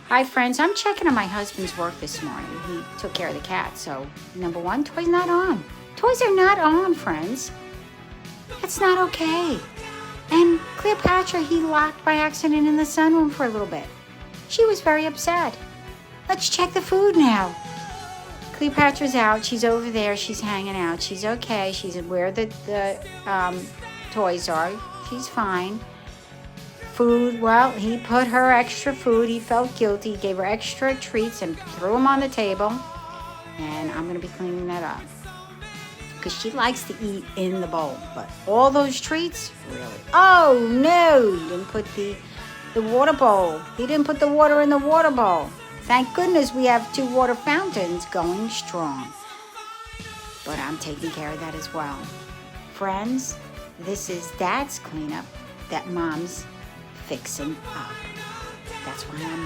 Hi, friends. I'm checking on my husband's work this morning. He took care of the cat. So, number one, toys not on. Toys are not on, friends. That's not okay. And Cleopatra, he locked by accident in the sunroom for a little bit. She was very upset. Let's check the food now. Cleopatra's out. She's over there. She's hanging out. She's okay. She's where the toys are. She's fine. Food, well, he put her extra food. He felt guilty. He gave her extra treats and threw them on the table. And I'm going to be cleaning that up. Because she likes to eat in the bowl. But all those treats, really? Oh, no. He didn't put the water bowl. He didn't put the water in the water bowl. Thank goodness we have 2 water fountains going strong. But I'm taking care of that as well. Friends, this is Dad's cleanup that Mom's fixing up. That's why I'm